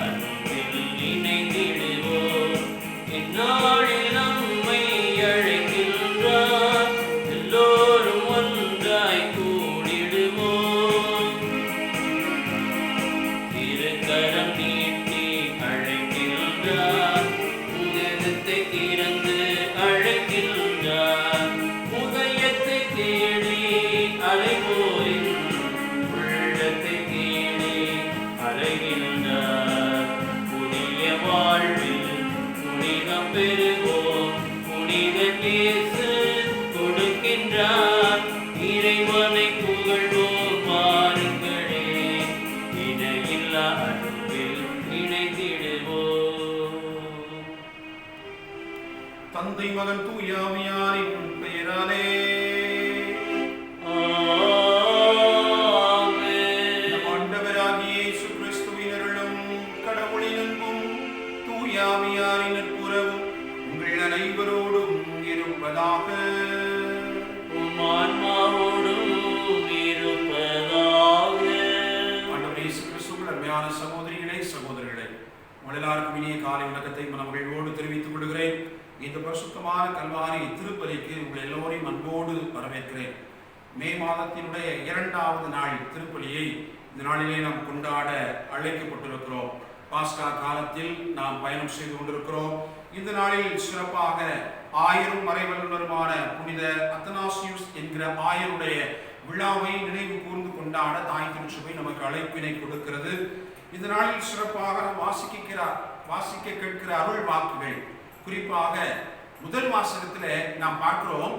அன்பில் இணைந்திடுவோம். இந்நாளில் நம்மை அழைக்கின்றார், எல்லோரும் ஒன்றாய் கூடிடுவோம். திருக்கரம் நீட்டி அழைக்கின்றார், உதயத்தை திறந்து அழைக்கின்றார். உதயத்தை தேடி அலைவோரின் உள்ளத்தை தேடி அலைகின்றார். புதிய வாழ்வில் புனிதம் பெறுவோம், புனித இயேசு கொடுக்கின்றார். இறைவனை புகழ்வோம் வாருங்களே, இணையில்லா அன்பில் இணைந்திடுவோம். தந்தை மகன் தூய ஆவியாரின் பெயராலே ஆமென். நம் ஆண்டவராகிய இயேசு கிறிஸ்துவின் அருளும் கடவுளின் அன்பும் தூய ஆவியாரின் நட்புறவும் உங்கள் அனைவரோடும் இருப்பதாக. உம் ஆன்மாவோடும் இருப்பதாக. ஆண்டவர் இயேசு கிறிஸ்துவின் அருமையான சகோதரிகளே, சகோதரர்களே, உங்கள் எல்லாருக்கும் இனிய காலை வணக்கத்தை மகிழ்வோடு தெரிவித்துக் கொள்கிறேன். இந்த பரிசுத்தமான கல்வாரி திருப்பலிக்கு உங்கள் எல்லோரையும் அன்போடு வரவேற்கிறேன். மே மாதத்தினுடைய 2வது நாள் திருப்பலியை இந்த நாளிலே நாம் கொண்டாட அழைக்கப்பட்டிருக்கிறோம். பாஸ்கா காலத்தில் நாம் பயணம் செய்து கொண்டிருக்கிறோம். இந்த நாளில் சிறப்பாக 1000 மறைவல்லுநருமான புனித அத்தனாசியுஸ் என்கிற ஆயருடைய விழாவை நினைவு கூர்ந்து கொண்டாட தாய் திருச்சபை நமக்கு அழைப்பினை கொடுக்கிறது. இந்த நாளில் சிறப்பாக நாம் வாசிக்க கேட்கிற அருள் வாக்குகள், குறிப்பாக முதல் வாசகத்திலே நாம் பார்க்கிறோம்,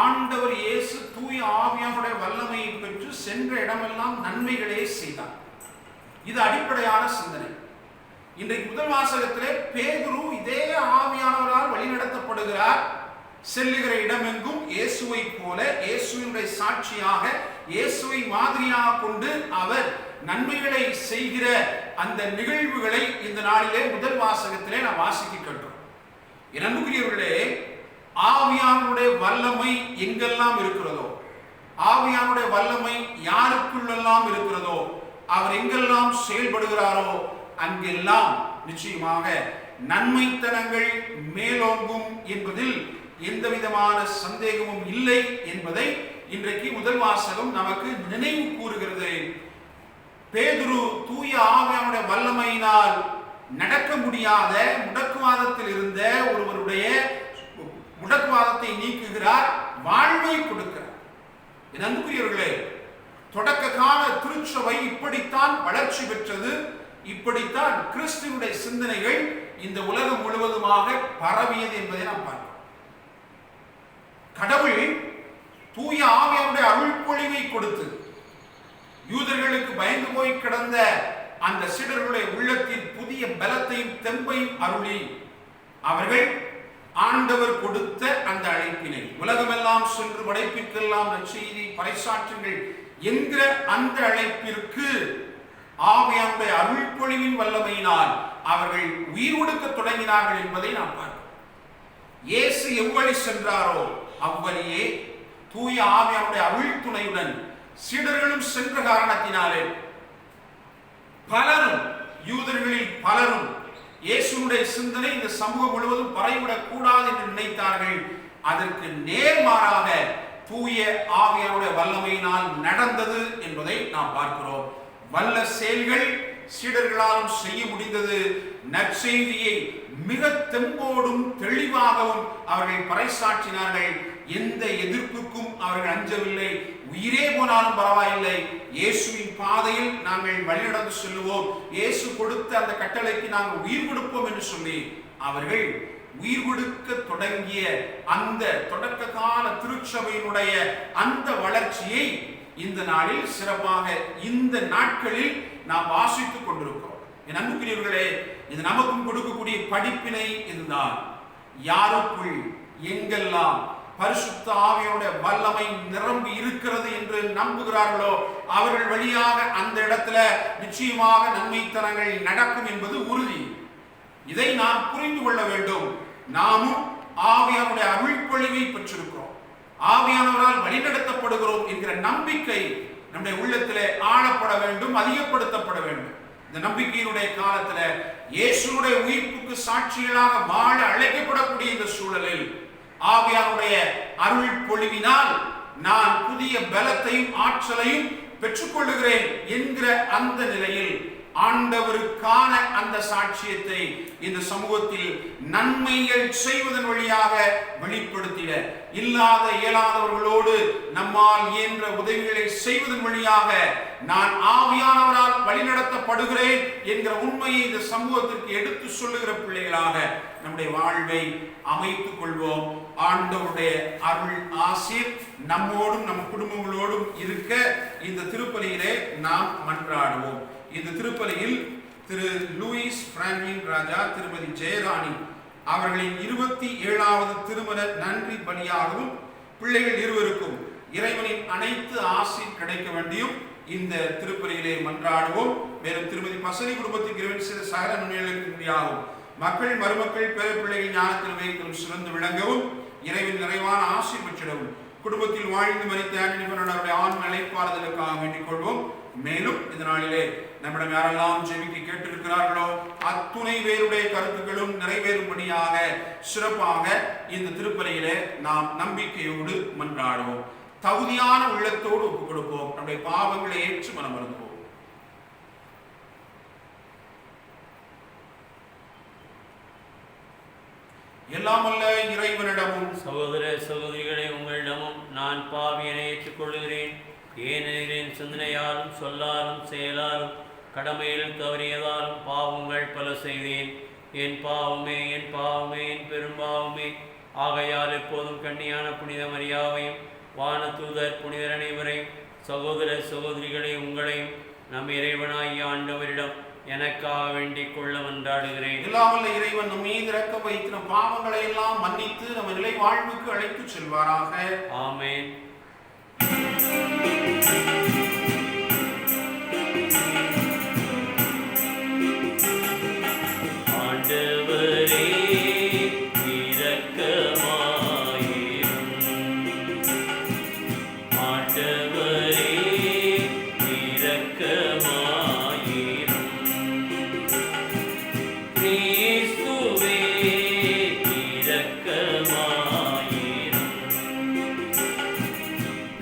ஆண்டவர் இயேசு தூய ஆவியானுடைய வல்லமையை பெற்று சென்ற இடமெல்லாம் நன்மைகளே செய்தார். இது அடிப்படையான சிந்தனை. இன்றைக்கு முதல் வாசகத்திலே பேதுரு இதே ஆவியானவரால் வழிநடத்தப்படுகிறார். செல்லுகிற இடமெங்கும் இயேசுவை போல, இயேசுவினுடைய சாட்சியாக, இயேசுவை மாதிரியாக கொண்டு அவர் நன்மைகளை செய்கிற அந்த நிகழ்வுகளை இந்த நாளிலே முதல் வாசகத்திலே நாம் வாசிக்க கேட்டோம். என் அன்புக்குரியவர்களே, ஆவியானுடைய வல்லமை எங்கெல்லாம் இருக்கிறதோ, ஆவியானுடைய வல்லமை யாருக்குள்ளெல்லாம் இருக்கிறதோ, அவர் எங்கெல்லாம் செயல்படுகிறாரோ அங்கெல்லாம் நிச்சயமாக நன்மைத்தனங்கள் மேலோங்கும் என்பதில் எந்த விதமான சந்தேகமும் இல்லை என்பதை இன்றைக்கு முதல் வாசகம் நமக்கு நினைவு கூறுகிறது. பேதுரு தூய ஆவியானுடைய வல்லமையினால் நடக்க முடியாத முடக்குவாதத்தில் இருந்த ஒருவருடைய முடக்குவாதத்தை நீக்குகிறார், வாழ்வை கொடுக்கிறார். என் அன்புக்குரியவர்களே, தொடக்க கால திருச்சபை இப்படித்தான் வளர்ச்சி பெற்றது. இப்படித்தான் கிறிஸ்துவுடைய சிந்தனைகள் இந்த உலகம் முழுவதுமாக பரவியது என்பதை நாம் பார்க்கிறோம். கடவுள் தூய ஆவியானுடைய அருள்பொழிவை கொடுத்து யூதர்களுக்கு பயந்து போய் கிடந்த அந்த சீடர்களுடைய உள்ளத்தில் புதிய பலத்தையும் தெம்பையும் அருளி அவர்கள் ஆண்டவர் கொடுத்த அந்த அழைப்பினை உலகமெல்லாம் சென்று படைப்பிற்கெல்லாம் நற்செய்தி பறைசாற்றுங்கள் என்கிற அந்த அழைப்பிற்கு ஆவியானுடைய அருள்பொழிவின் வல்லமையினால் அவர்கள் உயிர் கொடுக்க தொடங்கினார்கள் என்பதை நாம் பார்க்கிறோம். இயேசு எவ்வழி சென்றாரோ அவ்வழியே தூய ஆவியானுடைய அருள் துணையுடன் சீடர்களும் சென்ற காரணத்தினாலே பலரும், யூதர்களில் பலரும் இயேசுடைய சிந்தனை இந்த சமூகம் முழுவதும் பரவிவிடக் கூடாது என்று நினைத்தார்கள். அதற்கு நேர்மாறாக தூய ஆவியானுடைய வல்லமையினால் நடந்தது என்பதை நாம் பார்க்கிறோம். வல்ல செயல்கள் சீடர்களாலும் செய்ய முடிந்தது. நற்செய்தியை மிக தெம்போடும் தெளிவாகவும் அவர்கள் பறைசாற்றினார்கள். எந்த எதிர்ப்புக்கும் அவர்கள் அஞ்சவில்லை. உயிரே போனாலும் பரவாயில்லை, இயேசுவின் பாதையில் நாங்கள் வழிநடந்து செல்லுவோம், இயேசு கொடுத்த அந்த கட்டளைக்கு நாங்கள் உயிர் கொடுப்போம் என்று சொல்லி அவர்கள் உயிர் கொடுக்க தொடங்கிய அந்த தொடக்க கால திருச்சபையினுடைய அந்த வளர்ச்சியை இந்த நாளில் சிறப்பாக இந்த நாட்களில் நாம் வாசித்துக் கொண்டிருக்கிறோம். என் அன்புக்குரியவர்களே, இது நமக்கும் கொடுக்கக்கூடிய படிப்பினை இதுதான். யாருக்குள் எங்கெல்லாம் பரிசுத்த ஆவியானுடைய வல்லமை நிரம்பி இருக்கிறது என்று நம்புகிறார்களோ அவர்கள் வழியாக அந்த இடத்துல நிச்சயமாக நன்மைத்தனங்கள் நடக்கும் என்பது உறுதி. இதை நாம் புரிந்து கொள்ள வேண்டும். நாமும் ஆவியானுடைய அருள்பொழிவை பெற்றிருக்கிறோம், ஆவியானவரால் வழிநடத்தப்படுகிறோம் என்கிற நம்பிக்கை நம்முடைய உள்ளத்திலே ஆழப்பட வேண்டும், அதிகப்படுத்தப்பட வேண்டும். இந்த நம்பிக்கையினுடைய காலத்துல இயேசுடைய உயிர்ப்புக்கு சாட்சிகளாக வாழ அழைக்கப்படக்கூடிய இந்த சூழலில் ஆவியாருடைய அருள் பொழிவினால் நான் புதிய பலத்தையும் ஆற்றலையும் பெற்றுக்கொள்ளுகிறேன் என்கிற அந்த நிலையில் ஆண்டவருக்கான அந்த சாட்சியத்தை இந்த சமூகத்தில் நன்மைகள் செய்வதன் வழியாக வெளிப்படுத்திட, இல்லாத இயலாதவர்களோடு நம்மால் இயன்ற உதவிகளை செய்வதன் வழியாக நான் ஆவியானவரால் வழிநடத்தப்படுகிறேன் என்கிற உண்மையை இந்த சமூகத்திற்கு எடுத்து சொல்லுகிற பிள்ளைகளாக நம்முடைய வாழ்வை அமைத்துக் கொள்வோம். ஆண்டவருடைய அருள் ஆசீர் நம்மோடும் நம் குடும்பங்களோடும் இருக்க இந்த திருப்பலியிலே நாம் மன்றாடுவோம். இந்த திருப்பலியில் திரு லூயிஸ் பிராங்க்லின் ராஜா, திருமதி ஜெயராணி அவர்களின் 27வது திருமண நன்றி பலியாகவும் பிள்ளைகள் இருவருக்கும் இறைவனின் அனைத்து ஆசீர் கிடைக்க வேண்டியும் இந்த திருப்பலியிலே மன்றாடுவோம். மேலும் திருமதி பசனி குடும்பத்திற்கு இறைவன் சில சகல நன்மைகளுக்கும் மக்கள் மருமக்கள் பேர பிள்ளைகள் ஞானத்தில் வைக்கும் சிறந்து விளங்கவும் இறைவன் நிறைவான ஆசீர் பெற்றிடவும் குடும்பத்தில் வாழ்ந்து மறித்த அவருடைய ஆன்ம இளைப்பாறுதலுக்காக வேண்டிக் கொள்வோம். மேலும் இந்த நாளிலே நம்மிடம் யாரெல்லாம் ஜெபிக்க கேட்டிருக்கிறார்களோ அத்துணை பேருடைய கருத்துக்களும் நிறைவேறும்படியாக சிறப்பாக இந்த திருப்பலியிலே நாம் நம்பிக்கையோடு மன்றாடுவோம். தகுதியான உள்ளத்தோடு ஒப்புக் கொடுப்போம். நம்முடைய பாவங்களை ஏற்று மனம் வருந்துவோம். எல்லாமல்ல இறைவனிடமும் சகோதர சகோதரிகளை உங்களிடமும் நான் பாவியனை ஏற்றுக்கொள்கிறேன். ஏனெனில் என் சிந்தனையாலும் சொல்லாலும் செயலாலும் கடமையில் தவறியதாலும் பாவங்கள் பல செய்தேன். என் பாவமே என் பாவமே என் பெரும்பாவமே. ஆகையால் எப்போதும் கண்ணியான புனித மரியாவையும் வானதூதர் புனிதர் அனைவரையும் சகோதர சகோதரிகளை உங்களையும் நம் இறைவனாகிய ஆண்டவரிடம் எனக்காக வேண்டிக் கொள்ள மன்றாடுகிறேன். இல்லாமல் இறைவன் நம் மீது இரக்க வைத்து நம் பாவங்களை எல்லாம் மன்னித்து நம்ம நிலை வாழ்வுக்கு அழைத்து செல்வாராக. ஆமென். ஆண்டவரே இரக்கமாயிரும். ஆண்டவரே இரக்கமாயிரும். கிறிஸ்துவே இரக்கமாயிரும்.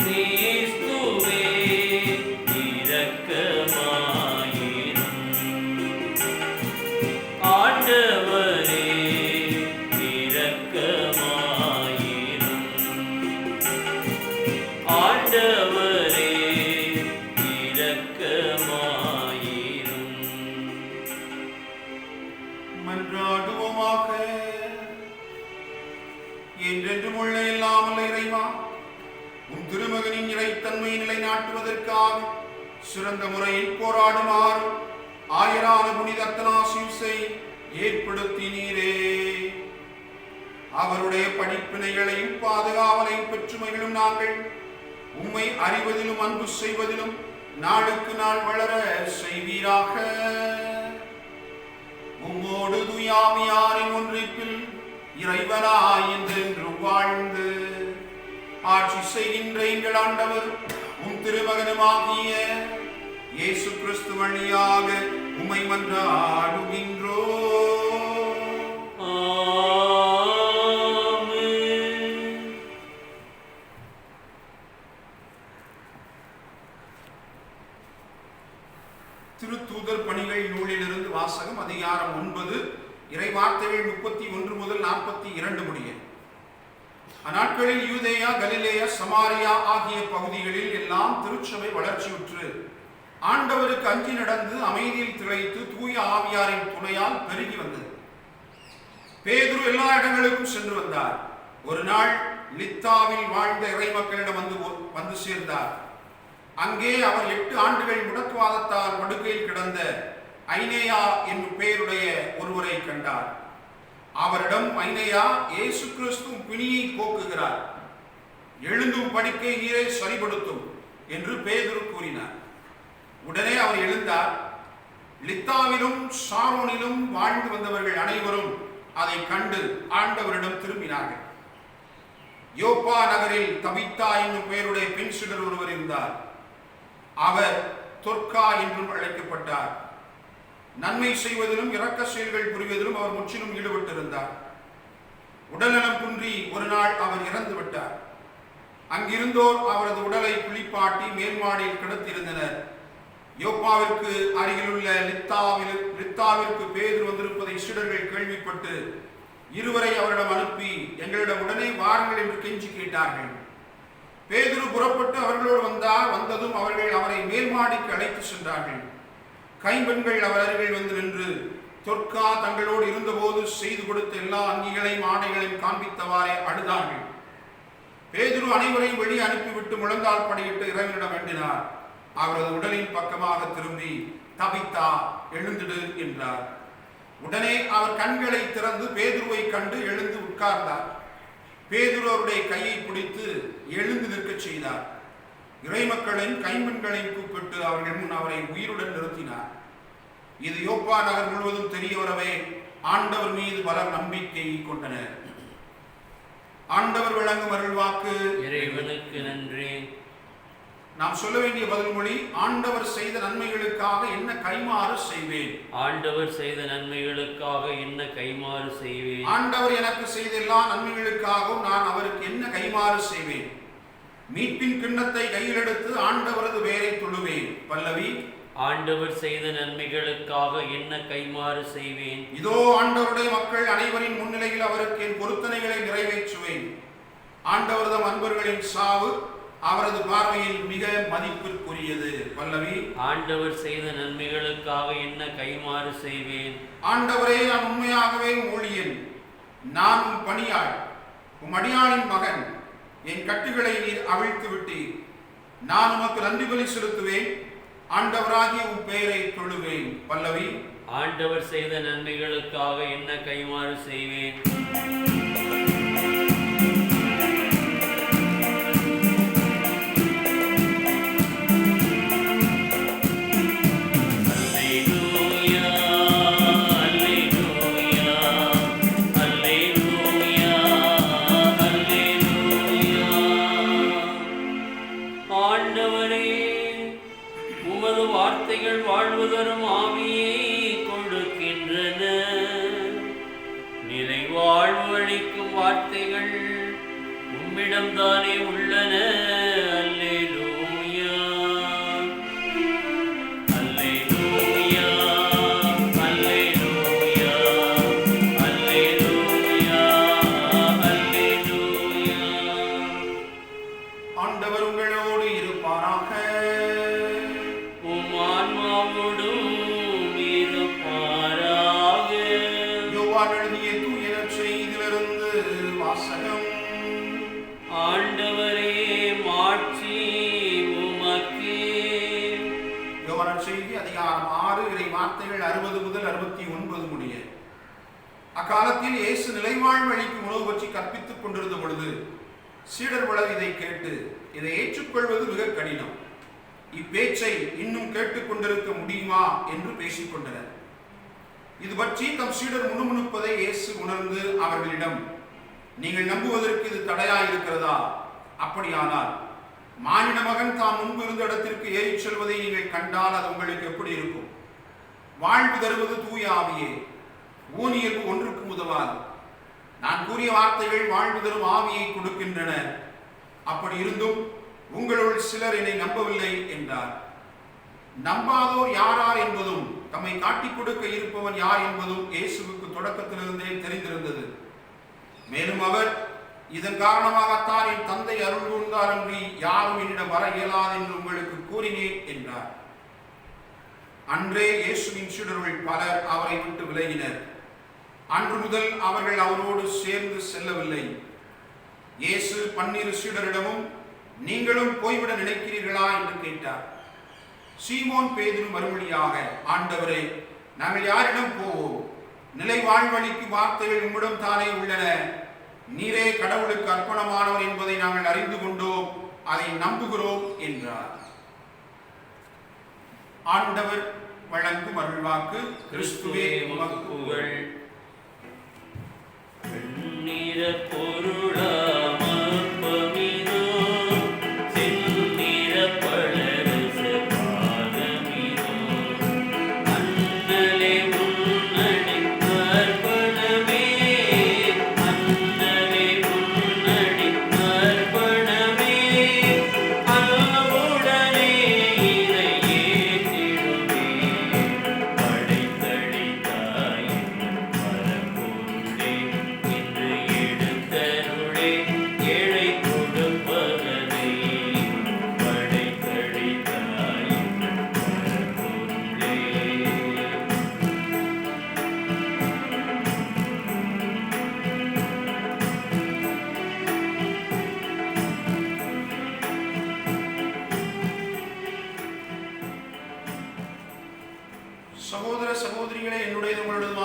கிறிஸ்துவே இரக்கமாயிரும். ஆண்டவரே இரக்கமாயிரும். ஆண்டவரே இரக்கமாயிரும். மன்றாடுவோமாக. என்றென்றும் உள்ள இல்லாமல் இறைவா, உன் திருமகனின் இறைத்தன்மையை நிலைநாட்டுவதற்காக சிறந்த முறையில் போராடுமாறு ஆயரான புனித அத்தனாசியுசை ஏற்படுத்தினீரே. அவருடைய படிப்பினைகளையும் பாதுகாவலையும் பெற்று மகிழும் நாங்கள் உம்மை அறிவதிலும் அன்பு செய்வதிலும் நாளுக்கு நாள் வளர செய்வீராக. உம்மோடு தூயாவியாரின் ஒன்றிப்பில் இறைவனாய் என்றென்றும் வாழ்ந்து ஆட்சி செய்கின்ற எங்கள் ஆண்டவர் உம் திருமகனுமாகிய இயேசு கிறிஸ்து வழியாக உம்மை மன்றாடுகின்றோம். ஆமென். திருத்தூதர் பணிகள் நூலிலிருந்து வாசகம். அதிகாரம் 9, இறைவார்த்தைகள் 31 முதல் 42 முடிய. அந்நாட்களில் யூதேயா, கலிலேயா, சமாரியா ஆகிய பகுதிகளில் எல்லாம் திருச்சபை வளர்ச்சியுற்று ஆண்டவருக்கு அஞ்சி நடந்து அமைதியில் திளைத்து தூய ஆவியாரின் துணையால் பெருகி வந்தது. பேதுரு எல்லா இடங்களுக்கும் சென்று வந்தார். ஒரு நாள் லித்தாவில் வாழ்ந்த இறை மக்களிடம் வந்து சேர்ந்தார். அங்கே அவர் 8 ஆண்டுகள் முடக்குவாதத்தால் படுக்கையில் கிடந்த ஐனேயா என்னும் பெயருடைய ஒருவரை கண்டார். அவரிடம் ஐனேயா, இயேசு கிறிஸ்து பிணியை போக்குகிறார், எழுந்தும் படுக்கை நீரை சரிபடுத்தும் என்று பேதுரு கூறினார். உடனே அவர் எழுந்தார். லித்தாவிலும் சாரோனிலும் வாழ்ந்து வந்தவர்கள் அனைவரும் அதை கண்டு ஆண்டவரிடம் திரும்பினார்கள். யோப்பா நகரில் தபித்தா என்னும் பெயருடைய பெண் சிறுவர் ஒருவர் இருந்தார். அவர் தொர்க்கா என்றும் அழைக்கப்பட்டார். நன்மை செய்வதிலும் இரக்க செயல்கள் புரிவதிலும் அவர் முற்றிலும் ஈடுபட்டிருந்தார். உடல்நலம் குன்றி ஒரு நாள் அவர் இறந்து விட்டார். அங்கிருந்தோர் அவரது உடலை குளிப்பாட்டி மேல்மாடியில் கிடத்திருந்தனர். யோப்பாவிற்கு அருகிலுள்ள லித்தாவிற்கு பேதுரு வந்திருப்பதை சீடர்கள் கேள்விப்பட்டு இருவரை அவரிடம் அனுப்பி எங்களிடம் உடனே வாருங்கள் என்று கெஞ்சி கேட்டார்கள். பேதுரு புறப்பட்டு அவர்களோடு வந்ததும் அவர்கள் அவரை மேல்மாடிக்கு அழைத்து சென்றார்கள். கைம்பெண்கள் அவர் அருகில் வந்து நின்று தொற்கா தங்களோடு இருந்தபோது செய்து கொடுத்த எல்லா அங்கிகளையும் ஆடைகளையும் காண்பித்தவாறே அழுதார்கள். பேதுரு அனைவரையும் வெளியே அனுப்பிவிட்டு முழங்கால் படியிட்டு இறைவனிடம் வேண்டினார். அவரது உடலின் பக்கமாக திரும்பி தபித்தா எழுந்திடு என்றார். உடனே அவர் கண்களை திறந்து பேதுருவை கண்டு எழுந்து உட்கார்ந்தார். பேதுரு அவருடைய கையை பிடித்து எழுந்து நிற்கச் செய்தார். இறைமக்களையும் கைம்பெண்களையும் கூப்பிட்டு அவர்கள் முன் அவரை உயிருடன் நிறுத்தினார். இது யோப்பா நகர் முழுவதும் தெரிய வரவே ஆண்டவர் மீது பலர் நம்பிக்கை கொண்டனர். ஆண்டவர் வழங்கும் அருள்வாக்கு. இறைவனுக்கு நன்றி. நாம் சொல்ல வேண்டிய பதில் மொழி, ஆண்டவர் செய்த நன்மைகளுக்காக என்ன கைமாறு செய்வேன். ஆண்டவர் செய்த நன்மைகளுக்காக என்ன கைமாறு செய்வேன். ஆண்டவர் எனக்கு செய்த எல்லா நன்மைகளுக்காகவும் நான் அவருக்கு என்ன கைமாறு செய்வேன். மீட்பின் கிண்ணத்தை கையில் எடுத்து ஆண்டவரது வேரை தொழுவேன். பல்லவி. ஆண்டவர் செய்த நன்மைகளுக்காக என்ன கைமாறு செய்வேன். இதோ ஆண்டவருடைய மக்கள் அனைவரின் முன்னிலையில் அவருக்கு என் பொருத்தனைகளை நிறைவேற்றுவேன். ஆண்டவரது அன்பர்களின் சாவு அவரது பார்வையில் மிக மதிப்பிற்குரியது. பல்லவி. ஆண்டவர் செய்த நன்மைகளுக்காக என்ன கைமாறு செய்வேன். ஆண்டவரே, நான் உண்மையாகவே ஊழியன், நான் உம் பணியாள், உம் அடியாளின் மகன். என் கட்டுகளை நீர் அவிழ்த்து விட்டீர். நான் உமக்கு நன்றி பலி செலுத்துவேன். ஆண்டவராகிய உம் பெயரை தொழுவேன். பல்லவி. ஆண்டவர் செய்த நன்மைகளுக்காக என்ன கைமாறு செய்வேன். வாழ்வு தரும் ஆவியை கொடுக்கின்றன. நிலை வாழ்வு அளிக்கும் வார்த்தைகள் உம்மிடம் தானே உள்ளன. அல்லேலூயா, அல்லேலூயா, அல்லேலூயா, அல்லேலூயா, அல்லேலூயா. ஆண்டவர் உங்களோடு இருப்பாராக. ஆண்டவரே, மாட்சி உமக்கே. யோவான் செய்தி அதிகாரம் 6 இறை வார்த்தைகள் 60 முதல் 69 முடிய. அக்காலத்தில் இயேசு நிலைவாழ்வு அளிக்கும் உணவு பற்றி கற்பித்துக் கொண்டிருந்த பொழுது சீடர் பலர் இதை கேட்டு இதை ஏற்றுக்கொள்வது மிக கடினம், இப்பேச்சை இன்னும் கேட்டுக்கொண்டிருக்க முடியுமா என்று பேசிக்கொண்டனர். இது பற்றி தம் சீடர் முணுமுணுப்பதை இயேசு உணர்ந்து அவர்களிடம், நீங்கள் நம்புவதற்கு இது தடையாயிருக்கிறதா? அப்படியானால் மானிட மகன் தாம் முன்பு இருந்த இடத்திற்கு ஏறிச் செல்வதை நீங்கள் கண்டால் அது உங்களுக்கு எப்படி இருக்கும்? வாழ்வு தருவது தூய ஆவியே, ஊனியல்பு ஒன்றுக்கும் உதவாது. நான் கூறிய வார்த்தைகள் வாழ்வு தரும் ஆவியை கொடுக்கின்றன. அப்படி இருந்தும் உங்களுள் சிலர் என்னை நம்பவில்லை என்றார். நம்பாதோர் யார் என்பதும் தம்மை காட்டிக் கொடுக்க இருப்பவன் யார் என்பதும் இயேசுவுக்கு தொடக்கத்திலிருந்தே தெரிந்திருந்தது. மேலும் அவர், இதன் காரணமாகத்தான் என் தந்தை அருள் கூர்ந்தாரன்றி யாரும் என்னிடம் வர இயலாது என்று உங்களுக்கு கூறினேன் என்றார். அன்றே இயேசுவின் சீடர்கள் பலர் அவரை விட்டு விலகினர். அன்று முதல் அவர்கள் அவரோடு சேர்ந்து செல்லவில்லை. இயேசு 12 சீடரிடமும், நீங்களும் போய்விட நினைக்கிறீர்களா என்று கேட்டார். சீமோன் பேதுரு மறுமொழியாக, ஆண்டவரே, நாங்கள் யாரிடம் போவோம்? நிலை வாழ்வழிக்கு வார்த்தைகள் உம்மிடம் தானே உள்ளன. நீரே கடவுளுக்கு அர்ப்பணமானவர் என்பதை நாங்கள் அறிந்து கொண்டோம், அதை நம்புகிறோம் என்றார். ஆண்டவர் வழங்கும் அருள்வாக்கு. கிறிஸ்துவே உமக்கு புகழ். பொருளா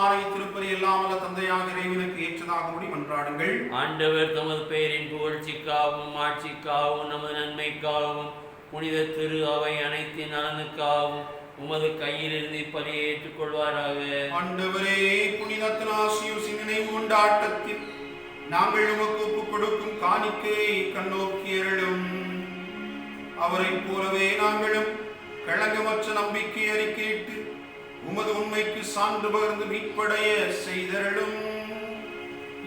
கல்வாரி திருப்பலி எல்லாம் அல்ல தந்தையாக இறைவனுக்கு ஏற்றதாகும்படி மன்றாடுங்கள். ஆண்டவர் தமது பெயரின் புகழ்ச்சிக்காகவும் ஆட்சிக்காகவும் நமது நன்மைக்காகவும் புனித திரு அவை அனைத்தின் நலனுக்காகவும் உமது கையிலிருந்து இப்பலியை ஏற்றுக்கொள்வாராக. ஆண்டவரே, புனித அத்தனாசியுசின் நினைவு கொண்டாட்டத்தில் நாங்கள் உமக்கு ஒப்புக் கொடுக்கும் காணிக்கையை கண்ணோக்கி அருளும். அவரைப் போலவே நாங்களும் களங்கமற்ற நம்பிக்கை அறிக்கையிட்டு உமது உண்மைக்கு சான்று பகிர்ந்து மீட்படைய செய்தருளும்.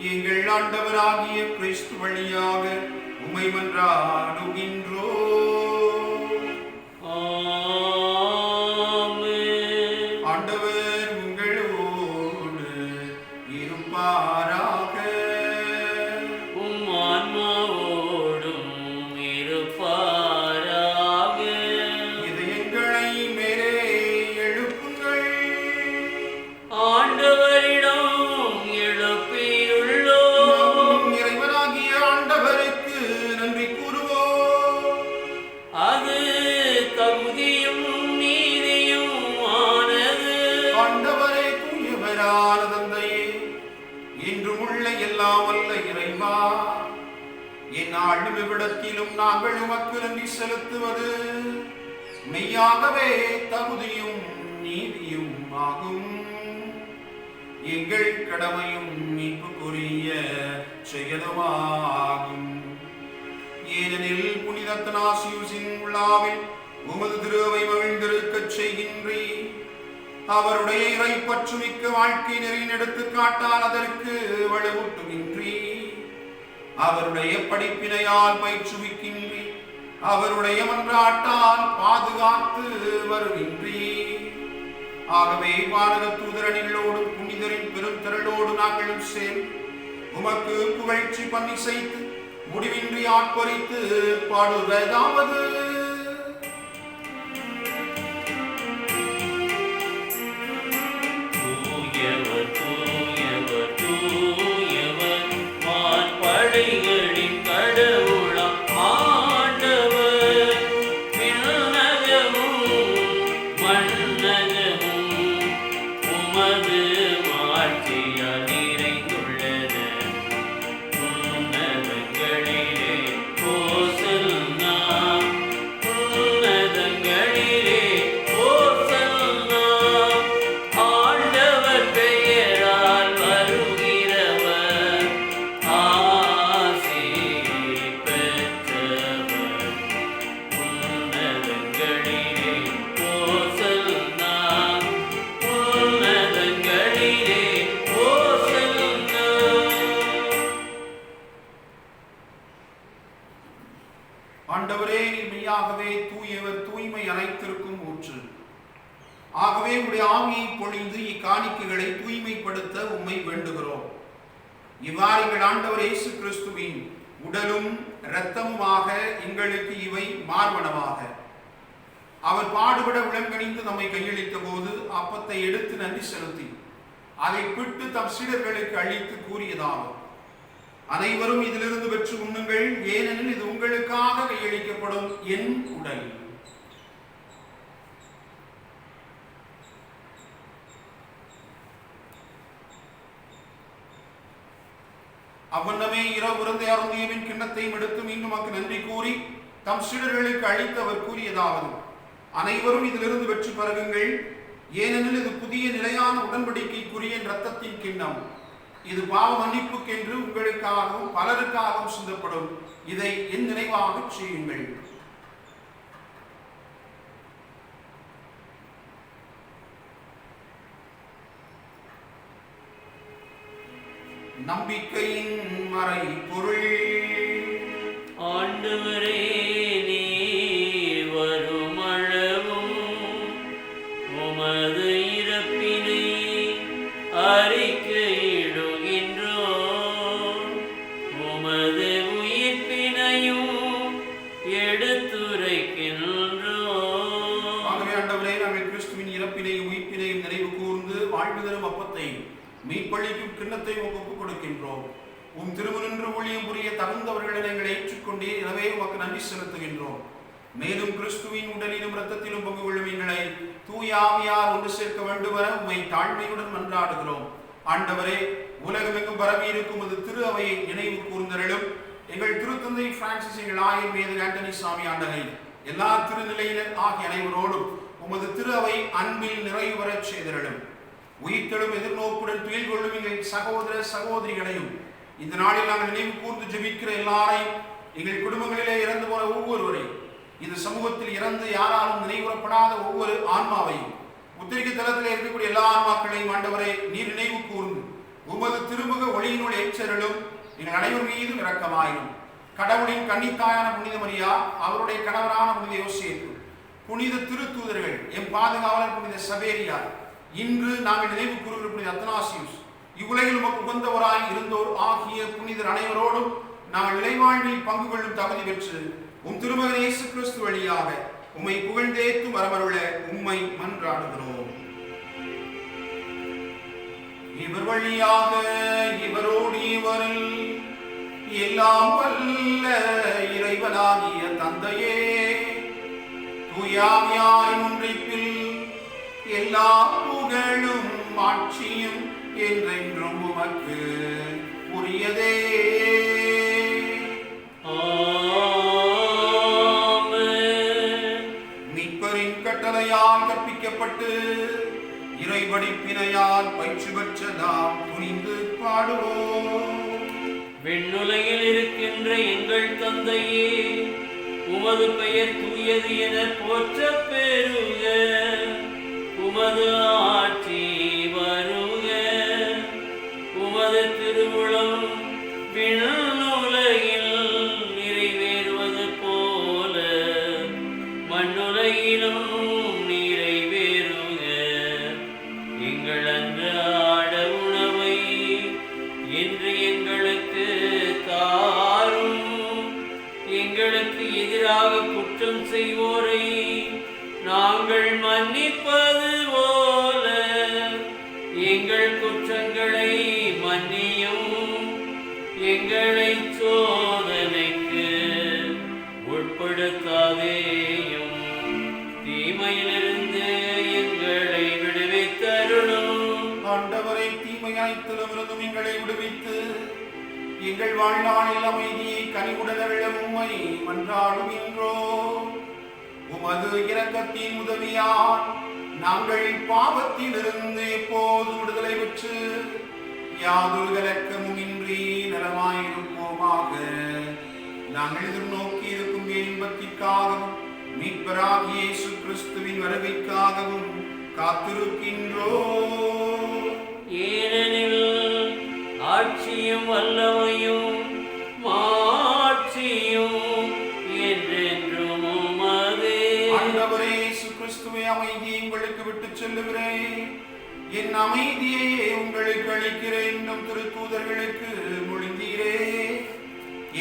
எங்கள் ஆண்டவராகிய கிறிஸ்து வழியாக உம்மை மன்றாடுகின்றோம். ஆண்டவர் உங்களோடு இருப்பாராக. உம் ஆன்மாவோடும் இருப்பாராக. இதயங்களை மேலே எழுப்புங்கள். ஆண்டவரிடம் எழுப்பியுள்ளோம். இறைவனாகிய ஆண்டவருக்கு நன்றி கூறுவோம். அது தகுதியும் நீதியும் ஆனது. ஆண்டவரே, தூயவரான தந்தையே, என்றும் உள்ள எல்லாம் வல்ல இறைவா, எந்நாளும் இவ்விடத்திலும் நாங்கள் உமக்கு நன்றி செலுத்துவது மெய்யாகவே தகுதியும் நீதியும் ஆகும். எங்கள் கடமையும் மீட்புக்குரிய செயலுமாகும். ஏனெனில் புனித அத்தனாசியுசின் விழாவில் உமது திருவை மகிழ்ந்திருக்கச் செய்கின்றீர். அவருடைய இறைப்பற்றுமிக்க வாழ்க்கை நெறியின் எடுத்துக்காட்டால் அதற்கு வலுவூட்டுகின்றீர். அவருடைய படிப்பினையால் பயிற்றுவிக்கின்றீர். அவருடைய மன்றாட்டால் பாதுகாத்து வருகின்றீர். ஆகவே வானக தூதரனிலோடும் புனிதரின் பெரும் திரளோடு நாங்களும் சேர்ந்து உமக்கு புகழ்ச்சி பண்ணி செய்து முடிவின்றி ஆட்பறித்து பாடுவதாவது. தூயவர் தூயவர் தூயவர் வான்படைகளின் கடவுளாம் ஆண்டவர். விண்ணகமும் மண்ணகமும் உமது மாட்சியால் நிறைந்துள்ளது. உன்னதங்களிலே ஓசன்னா, உன்னதங்களிலே ஓசன்னா. ஆண்டவர் பெயரால் வருகிறவர் ஆசி பெற்றவர். உன்னதங்களிலே ஓசன்னா, உன்னதங்களிலே ஓசன்னா. ஆண்டவரே, நீர் மெய்யாகவே தூயவர், தூய்மை அனைத்திற்கும் ஊற்று. ஆகவே உடைய ஆவியை பொழிந்து இக்காணிக்கைகளை தூய்மைப்படுத்த உம்மை வேண்டுகிறோம். இவ்வாறு எங்கள் ஆண்டவர் இயேசு கிறிஸ்துவின் உடலும் இரத்தமுமாக எங்களுக்கு இவை மார்பனமாக. அவர் பாடுபட உளங்கணிந்து நம்மை கையளித்த போது அப்பத்தை எடுத்து நன்றி செலுத்தி அதை பிட்டு தம் சீடர்களுக்கு அளித்து கூறியதாகும்: அனைவரும் இதிலிருந்து பெற்று உண்ணுங்கள், ஏனெனில் இது உங்களுக்காக கையளிக்கப்படும் என் உடல். அவ்வண்ணமே இரவு விருந்தை அருந்தியவின் கிண்ணத்தையும் எடுத்து மீண்டும் நமக்கு நன்றி கூறி தம் சீடர்களுக்கு அளித்து அவர் கூறியதாவது: அனைவரும் இதிலிருந்து வெற்றி பருகுங்கள், ஏனெனில் இது புதிய நிலையான உடன்படிக்கைக்குரிய இரத்தத்தின் கிண்ணம். இது பாவ மன்னிப்புக்கென்று உங்களுக்காகவும் பலருக்காகவும் சிந்தப்படும். இதை என் நினைவாக செய்யுங்கள். நம்பிக்கையின் மறை பொருள். ஆண்டவரே, நீர் வருமளவும் உமது இறப்பினை அறிக்கையிடுகின்றோம். உமது உயிர்ப்பினையும் எடுத்துரைக்கின்றோம். ஆகவே ஆண்டவரே, நாங்கள் கிறிஸ்துவின் இறப்பினையும் உயிர்ப்பினையும் நினைவு கூர்ந்து வாழ்வு தரும் அப்பத்தை மீட்பளிக்கும் கிண்ணத்தை ஒப்புக் கொடுக்கின்றோம். உம் திருமுனின்று ஊழியம் புரிய தகுந்தவர்களை நாங்கள் ஏற்றுக்கொண்டே, எனவே உமக்கு நன்றி செலுத்துகின்றோம். மேலும் கிறிஸ்துவின் உடலிலும் இரத்தத்திலும் பங்கு கொள்ளும் எங்களை தூய ஆவியார் ஒன்று சேர்க்க வேண்டும் என உம்மை தாழ்மையுடன் மன்றாடுகிறோம். ஆண்டவரே, உலகமெங்கும் பரவி இருக்கும் அது திரு அவையை நினைவு கூர்ந்தருளும். எங்கள் திருத்தந்தை பிரான்சிஸ், எங்கள் ஆயர் மேது ஆண்டனி சாமி ஆண்டனை, எல்லா திருநிலையினர் ஆகிய அனைவரோடும் உமது திரு அவை அன்பில் நிறைவு பெறச் செய்தருளும். உயிர்த்தெழும் எதிர்நோக்குடன் துயில் கொள்ளும் எங்கள் சகோதர சகோதரிகளையும் இந்த நாளில் நாங்கள் நினைவு கூர்ந்து ஜெபிக்கிற எல்லாரையும், எங்கள் குடும்பங்களிலே இறந்து போன ஒவ்வொருவரையும், இந்த சமூகத்தில் இறந்து யாராலும் நினைவுறப்படாத ஒவ்வொரு ஆன்மாவையும், உத்திரிக்கை தளத்தில் இருக்கக்கூடிய எல்லா ஆன்மாக்களையும் ஆண்டவரை நீர் நினைவு கூர்ந்து உமது திருமுக ஒளியினுள் எச்சரிலும் எங்கள் அனைவர் மீதும் இரக்கமாயிரும். கடவுளின் கன்னித்தாயான புனித மரியா, அவருடைய கணவரான புனித யோசேப்பு, புனித திருத்தூதர்கள், எம் பாதுகாவலர் புனித சவேரியார், இன்று நாங்கள் நினைவு கூறுகிற புனித அத்தனாசியுஸ், இவ்வுலகில் உமக்கு உகந்தவராய் இருந்தோர் ஆகிய புனிதர் அனைவரோடும் நாங்கள் இறைவாழ்வில் பங்கு கொள்ளும் தகுதி பெற்று உம் திருமகன் இயேசு கிறிஸ்து வழியாக உம்மை புகழ்ந்தேத்து வரமருள உம்மை மன்றாடுகிறோம். இவர் வழியாக இவரோடு இவரில் எல்லாம் வல்ல இறைவனாகிய தந்தையே, தூயாவியாரின் ஒன்றிப்பில் எல்லா புகழும் ஆட்சியும் என்றென்றும் உமக்கு உரியதே. மீட்பரின் கட்டளையால் கற்பிக்கப்பட்டு இறைவடிப்பினையால் பயிற்சி பெற்ற நாம் துணிந்து பாடுவோம். விண்ணுலகில் இருக்கின்ற எங்கள் தந்தையே, உமது பெயர் தூயது என போற்ற பெறுக. உமது ஆட்சி வருக. உமது திருவுளம் விண்ணுலகில் நிறைவேறுவது போல மண்ணுலகிலும் நிறைவேறுக. எங்கள் அன்றாட உணவை இன்று எங்களுக்கு தாரும். எங்களுக்கு எதிராக குற்றம் செய்வோரை நாங்கள் மன்னிப்பது போல எங்கள் குற்றங்களை மன்னியும். எங்களை சோதனைக்கு உட்படுத்தாதேயும், தீமையிலிருந்து எங்களை விடுவித்தருளும். ஆண்டவரை, தீமை அனைத்திலுமிருந்தும் எங்களை விடுவித்து எங்கள் வாழ்நாளில் அமைதியை கனிவுடனருள உம்மை மன்றாடுகின்றோம். உமது இரக்கத்தின் உதவியால் நாங்கள் பாவத்திலிருந்து எப்போது விடுதலை பெற்று யாதொரு கலக்கமும் இன்றி நலமாயிருப்போமாக. நாங்கள் எதிர்நோக்கி இருக்கும் இன்பத்திற்காகவும் மீட்பராகிய இயேசு கிறிஸ்துவின் வருகைக்காகவும் காத்திருக்கின்றோம். ஏனெனில் ஆட்சியும் வல்லமையும் மாட்சியும் என்றென்றும் உமதே. ஆண்டவரே இயேசு கிறிஸ்துவே, அமைதியை உங்களுக்கு விட்டுச் செல்லுகிறேன், என் அமைதியையே உங்களுக்கு அளிக்கிறேன் என்னும் திருத்தூதர்களுக்கு மொழிந்தீரே.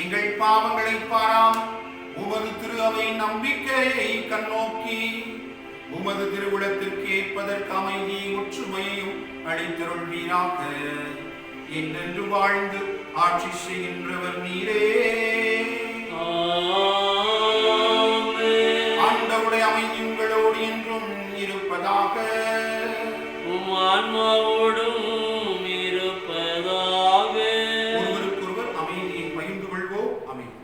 எங்கள் பாவங்களை பாராம் உமது திரு அவை நம்பிக்கையை கண்ணோக்கி உமது திருவுளத்திற்கு ஏற்பதற்கு அமைதியை ஒற்றுமையையும் அளித்தருள்வீராக. என்றென்று வாழ்ந்து ஆட்சி செய்கின்றவர் நீரே. ஆண்டவருடைய அமைதி உங்களோடு என்றும் இருப்பதாக. உம் ஆன்மாவோடும் இருப்பதாக. ஒருவருக்கொருவர் அமைதியை பகிர்ந்து கொள்வோம். அமைதி.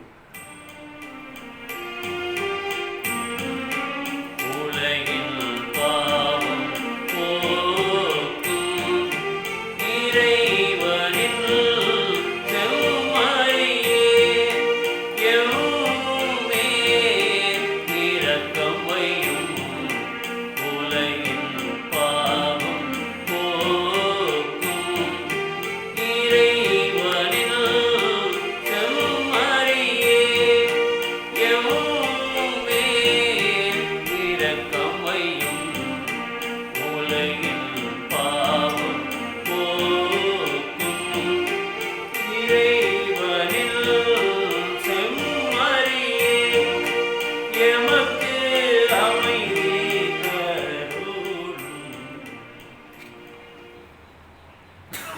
உலகின் பாவம் போக்கும் இறைவனின் செம்மறியே, எம்மேல் இரக்கம் வையும். உலகின் பாவம் போக்கும் இறைவனின் செம்மறியே, எம்மேல் இரக்கம் வையும். உலகின் பாவம் போக்கும் இறைவனின் செம்மறியே, எமக்கு அமைதி தருளும்.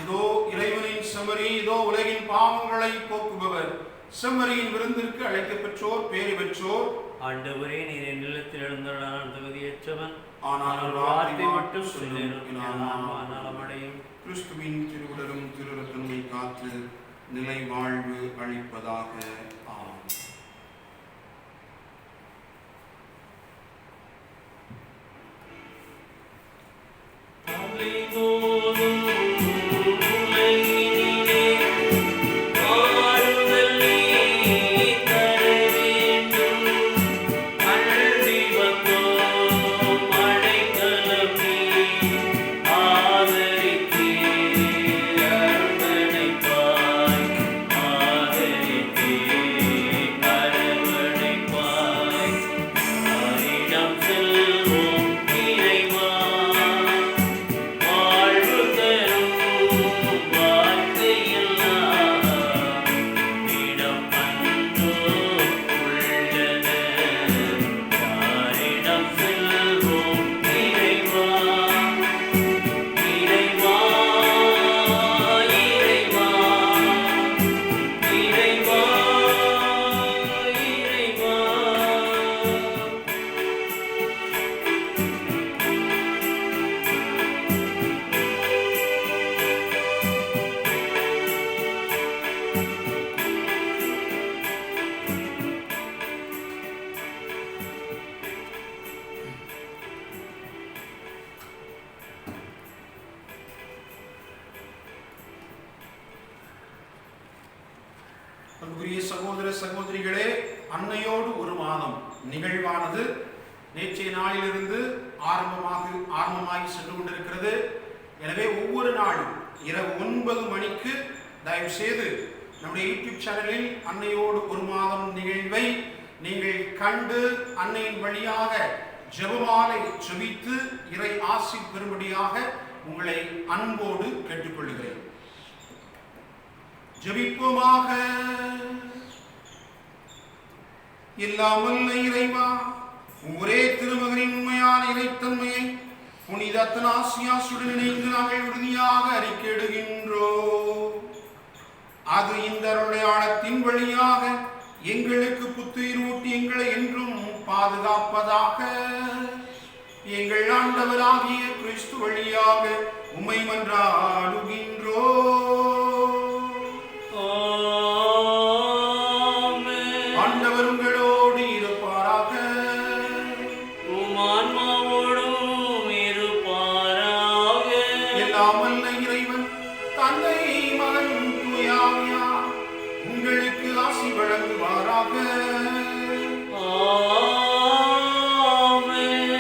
இதோ இறைவனின் செம்மறி, இதோ உலகின் பாவங்களை போக்குபவர். செம்மறியின் விருந்திற்கு அழைக்கப் பெற்றோர் பேறு பெற்றோர். ஆண்டவரே, நீர் என் நிலத்தில் எழுந்தருள நான் தகுதியற்றவன். ஆனால் ஒரு வார்த்தை மட்டும் சொல்லேனும், என் ஆன்மா நலமடையும். கிறிஸ்துவின் திருவுடலும் திருரத்தமை காத்து நிலை வாழ்வு அளிப்பதாக. ஆமென். அன்புக்குரிய சகோதர சகோதரிகளே, அன்னையோடு ஒரு மாதம் நிகழ்வானது நேற்றைய நாளிலிருந்து ஆரம்பமாகி சென்று கொண்டிருக்கிறது. எனவே ஒவ்வொரு நாளும் இரவு 9 மணிக்கு தயவு செய்து நம்முடைய யூடியூப் சேனலில் அன்னையோடு ஒரு மாதம் நிகழ்வை நீங்கள் கண்டு அன்னையின் வழியாக ஜெபமாலை ஜெபித்து இறை ஆசி பெறும்படியாக உங்களை அன்போடு கேட்டுக்கொள்கிறேன். ஜெபிப்போமாக. எல்லாம் வல்ல இறைவா, ஒரே திருமகனின் உண்மையான இறைத்தன்மையை புனித அத்தனாசியாசுடன் இணைந்து நாங்கள் உறுதியாக அறிக்கையிடுகின்றோம். அது இந்த அருளையாளத்தின் வழியாக எங்களுக்கு புத்துயிர் ஊட்டி எங்களை என்றும் பாதுகாப்பதாக. எங்கள் ஆண்டவராகிய கிறிஸ்து வழியாக உம்மை மன்றாடுகின்றோம். ஆண்டவர் உங்களோடு இருப்பாராக. உம் ஆன்மாவோடும் இருப்பாராக. எல்லாம் வல்ல இறைவன் தந்தை, மகன், தூய ஆவியார் உங்களுக்கு ஆசி வழங்குவாராக.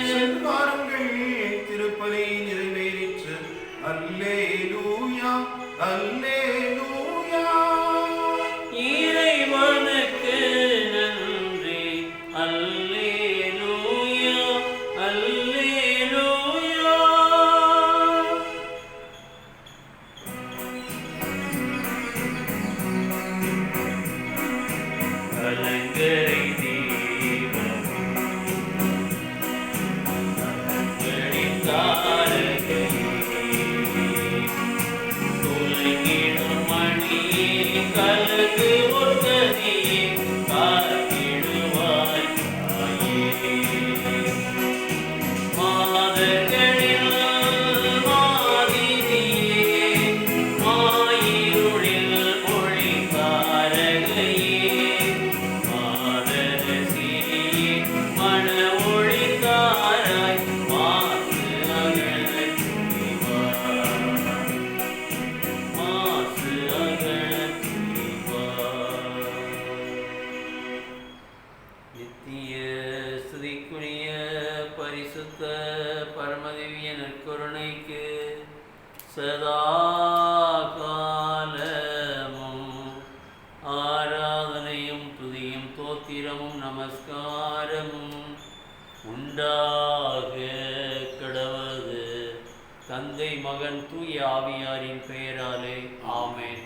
சென்று வாருங்கள், திருப்பலி நிறைவேறிற்று. அல்லேலூயா, அல்லேலூயா. இறைவனுக்கு நன்றி. அல்லேலூயா, அல்லேலூயா. கலங்கரை தீபம் தாரகை துலங்கிடும் மணியே கலங்கு ஒருத்தனியே காத்திடுவாய் தாயே. மாதர்களில் மாதினியே மாயிருளில் ஒளி தாரகையே. மாதரசியே மன ஒளி தாராய் மாசு அகலச் செய்வாய். மாசு அகலச் செய்வாய். நித்திய ஸ்துதிக்குரிய பரிசுத்த பரமதிவிய நற்கருணைக்கு சதா காலமும் ஆராதனையும் துதியும் தோத்திரமும் நமஸ்காரமும் உண்டாக கடவது. தந்தை, மகன், தூய ஆவியாரின் பெயராலே ஆமென்.